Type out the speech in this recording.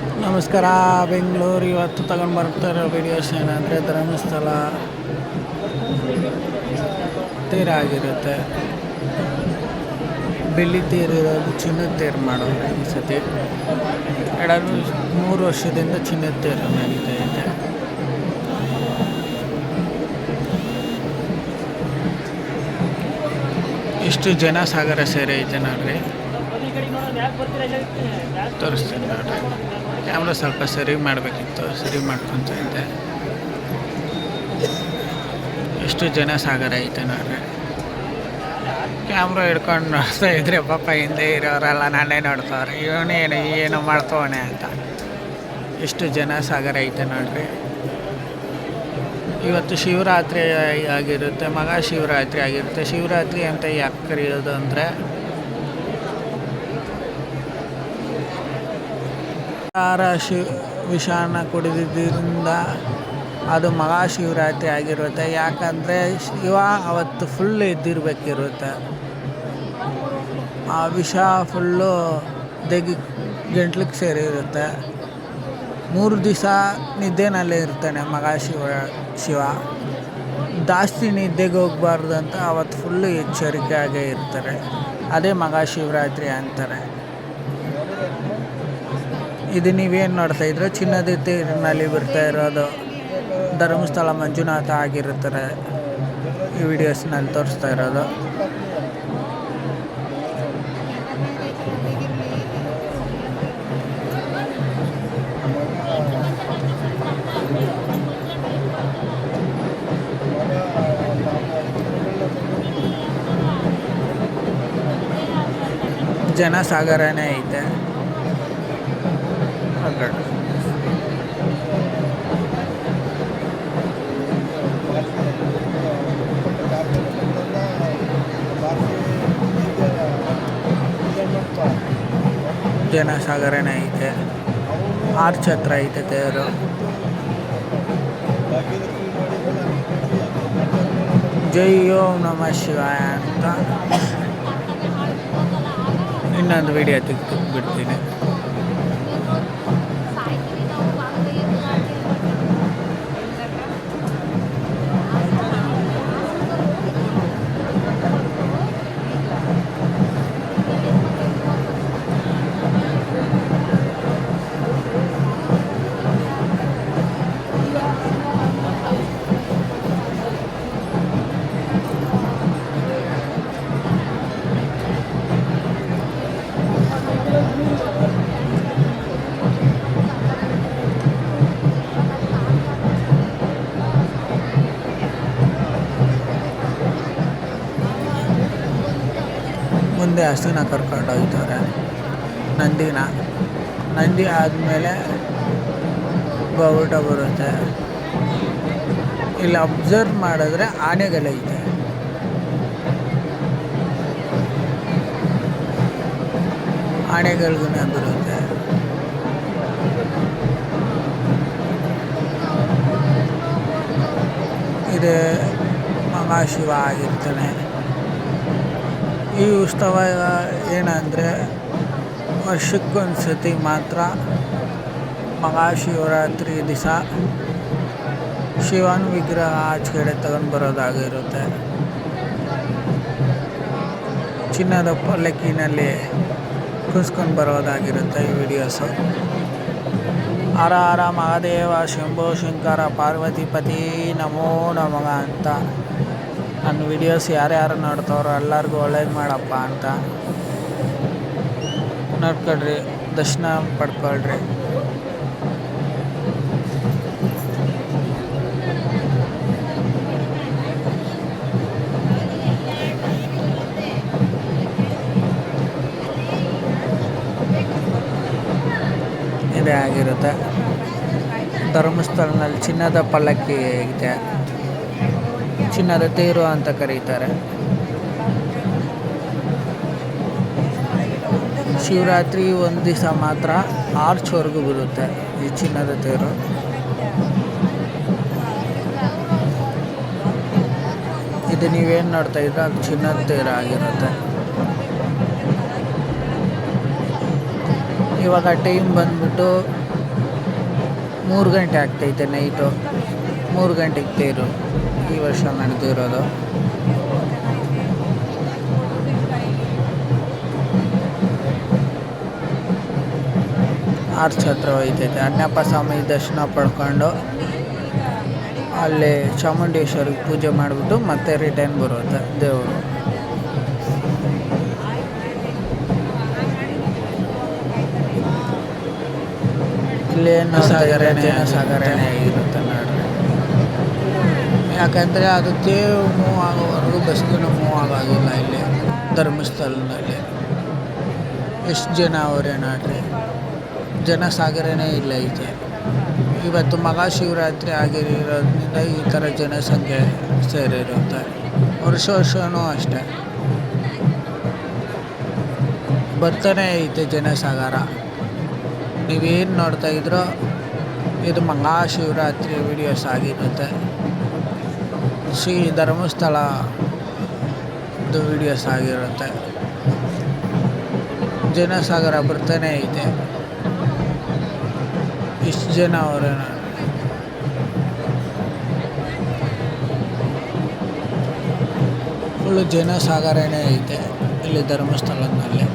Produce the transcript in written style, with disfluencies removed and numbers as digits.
ನಮಸ್ಕಾರ. ಬೆಂಗಳೂರು ಇವತ್ತು ತಗೊಂಡು ಬರ್ತಾರೋ ವೀಡಿಯೋಸ್ ಏನಂದರೆ ಧರ್ಮಸ್ಥಳ ತೇರ ಆಗಿರುತ್ತೆ. ಬೆಳ್ಳಿ ತೇರು ಇರೋದು ಚಿನ್ನದ ತೇರು ಮಾಡೋರು ಈ ಸತಿ. 3 ವರ್ಷದಿಂದ ಚಿನ್ನದ ತೇರು ನಡೀತಾ ಇದೆ. ಎಷ್ಟು ಜನ ಸಾಗರ ಸೇರಿ ಐತೆ ನೋಡ್ರಿ, ತೋರಿಸ್ತೀನಿ ನೋಡ್ರಿ. ಕ್ಯಾಮ್ರಾ ಸ್ವಲ್ಪ ಸರಿ ಮಾಡಬೇಕಿತ್ತು, ಸರಿ ಮಾಡ್ಕೊತ ಇದ್ದೆ. ಎಷ್ಟು ಜನ ಸಾಗರ ಐತೆ ನೋಡ್ರಿ. ಕ್ಯಾಮ್ರಾ ಹಿಡ್ಕೊಂಡು ನೋಡ್ತಾ ಇದ್ರೆ ಪಾಪ ಹಿಂದೆ ಇರೋರೆಲ್ಲ ನಾನೇ ನೋಡ್ತಾವ್ರೆ, ಇವನೇನು ಏನು ಮಾಡ್ತವನೆ ಅಂತ. ಎಷ್ಟು ಜನ ಸಾಗರ ಐತೆ ನೋಡ್ರಿ. ಇವತ್ತು ಶಿವರಾತ್ರಿ ಆಗಿರುತ್ತೆ, ಮಹಾಶಿವರಾತ್ರಿ ಆಗಿರುತ್ತೆ. ಶಿವರಾತ್ರಿ ಅಂತ ಯಾಕೆ ಕರೆಯೋದು ಅಂದರೆ ವಿಷಾನ ಕುಡಿದಿದ್ದರಿಂದ ಅದು ಮಹಾಶಿವರಾತ್ರಿ ಆಗಿರುತ್ತೆ. ಯಾಕಂದರೆ ಶಿವ ಅವತ್ತು ಫುಲ್ ಎದ್ದಿರಬೇಕಿರುತ್ತೆ. ಆ ವಿಷ ಫುಲ್ಲು ಗಂಟ್ಲಿಗೆ ಸೇರಿರುತ್ತೆ. 3 ದಿವಸ ನಿದ್ದೆನಲ್ಲೇ ಇರ್ತಾನೆ ಶಿವ. ಜಾಸ್ತಿ ನಿದ್ದೆಗೆ ಹೋಗಬಾರ್ದು ಅಂತ ಅವತ್ತು ಫುಲ್ಲು ಎಚ್ಚರಿಕೆಯಾಗೇ ಇರ್ತಾರೆ. ಅದೇ ಮಹಾಶಿವರಾತ್ರಿ ಅಂತಾರೆ. ಇದು ನೀವೇನು ನೋಡ್ತಾ ಇದ್ರೆ ಚಿನ್ನದ ತೇರಿನಲ್ಲಿ ಬರ್ತಾ ಇರೋದು ಧರ್ಮಸ್ಥಳ ಮಂಜುನಾಥ ಆಗಿರ್ತಾರೆ. ಈ ವಿಡಿಯೋಸ್ನಲ್ಲಿ ತೋರಿಸ್ತಾ ಇರೋದು. ಜನಸಾಗರನೇ ಐತೆ. ಜನಸಾಗರನೇ ಐತೆ. ಆರ್ಚ್ ಹತ್ರ ಐತೆ ತೇರು. ಜೈ ಓಂ ನಮಃ ಶಿವಾಯ ಅಂತ ಇನ್ನೊಂದು ವಿಡಿಯೋ ಬಿಡ್ತೀನಿ. ಮುಂದೆ ಹಸುನ ಕರ್ಕೊಂಡು ಹೋಗ್ತಾರೆ. ನಂದಿ ಆದಮೇಲೆ ಬಾವುಟ ಬರುತ್ತೆ. ಇಲ್ಲಿ ಅಬ್ಸರ್ವ್ ಮಾಡಿದ್ರೆ ಆನೆಗಳೈತೆ. ಆನೆಗಳಿಗೂ ಬರುತ್ತೆ. ಇದು ಮಹಾಶಿವ ಆಗಿರ್ತಾನೆ. ಈ ಉತ್ಸವ ಏನಂದರೆ ವರ್ಷಕ್ಕೊಂದು ಸತಿ ಮಾತ್ರ ಮಹಾಶಿವರಾತ್ರಿ ದಿವಸ ಶಿವನ ವಿಗ್ರಹ ಆಚೆಗಡೆ ತಗೊಂಡು ಬರೋದಾಗಿರುತ್ತೆ. ಚಿನ್ನದ ಪಲ್ಲಕ್ಕಿನಲ್ಲಿ ಕುಣಿಸ್ಕೊಂಡು ಬರೋದಾಗಿರುತ್ತೆ ಈ ವಿಡಿಯೋಸು. ಹರ ಹರ ಮಹಾದೇವ ಶಂಭೋ ಶಂಕರ ಪಾರ್ವತಿಪತಿ ನಮೋ ನಮಃ ಅಂತ ನನ್ನ ವಿಡಿಯೋಸ್ ಯಾರ್ಯಾರು ನೋಡ್ತಾವ್ರೋ ಎಲ್ಲರಿಗೂ ಒಳ್ಳೇದು ಮಾಡಪ್ಪ ಅಂತ ನೋಡ್ಕೊಳ್ರಿ, ದರ್ಶನ ಪಡ್ಕೊಳ್ರಿ. ಇದೇ ಆಗಿರುತ್ತೆ. ಧರ್ಮಸ್ಥಳದಲ್ಲಿ ಚಿನ್ನದ ಪಲ್ಲಕ್ಕಿ ಇದೆ, ಚಿನ್ನದ ತೇರು ಅಂತ ಕರೀತಾರೆ. ಶಿವರಾತ್ರಿ ಒಂದು ದಿವಸ ಮಾತ್ರ ಆರ್ಚ್ವರೆಗೂ ಬರುತ್ತೆ ಈ ಚಿನ್ನದ ತೇರು. ಇದು ನೀವೇನು ನೋಡ್ತಾ ಇದ್ರೆ ಅದು ಚಿನ್ನದ ತೇರು ಆಗಿರುತ್ತೆ. ಇವಾಗ ಟೈಮ್ ಬಂದ್ಬಿಟ್ಟು 3 ಗಂಟೆ ಆಗ್ತೈತೆ ನೈಟು. 3 ಗಂಟೆಗೆ ತೇರು ಈ ವರ್ಷ ನಡೆದಿರೋದು. ಆರ್ಚ್ ಹತ್ರ ಹೋಯ್ತೈತೆ. ಅಣ್ಣಪ್ಪ ಸ್ವಾಮಿ ದರ್ಶನ ಪಡ್ಕೊಂಡು ಅಲ್ಲಿ ಚಾಮುಂಡೇಶ್ವರಿಗೆ ಪೂಜೆ ಮಾಡಿಬಿಟ್ಟು ಮತ್ತೆ ರಿಟರ್ನ್ ಬರುತ್ತೆ ದೇವರು. ಇಲ್ಲೇನು ಜನಸಾಗರನೇ ಇರುತ್ತೆ ನೋಡ್ರಿ. ಯಾಕಂದರೆ ಅದು ತೇರು ಮೂವ್ ಆಗೋವರೆಗೂ ಬಸ್ಗಳು ಮೂವ್ ಆಗೋದಿಲ್ಲ ಇಲ್ಲಿ ಧರ್ಮಸ್ಥಳದಲ್ಲಿ. ಎಷ್ಟು ಜನ ಅವರೇ ನೋಡ್ರಿ, ಜನಸಾಗರನೇ ಇಲ್ಲ ಐತೆ. ಇವತ್ತು ಮಹಾಶಿವರಾತ್ರಿ ಆಗಿರೋದ್ರಿಂದ ಈ ಥರ ಜನಸಂಖ್ಯೆ ಸೇರಿರುತ್ತೆ. ವರ್ಷವೂ ಅಷ್ಟೇ ಬರ್ತಾನೆ ಐತೆ ಜನಸಾಗರ. ನೀವೇನು ನೋಡ್ತಾಯಿದ್ರೋ ಇದು ಮಹಾಶಿವರಾತ್ರಿ ವಿಡಿಯೋಸ್ ಆಗಿರುತ್ತೆ. ಶ್ರೀ ಧರ್ಮಸ್ಥಳದ ವಿಡಿಯೋಸ್ ಆಗಿರುತ್ತೆ. ಜನಸಾಗರ ಬರ್ತಾನೆ ಐತೆ. ಇಷ್ಟು ಜನ ಅವರೇ ಫುಲ್ಲು ಜನಸಾಗರನೇ ಐತೆ ಇಲ್ಲಿ ಧರ್ಮಸ್ಥಳದಲ್ಲಿ.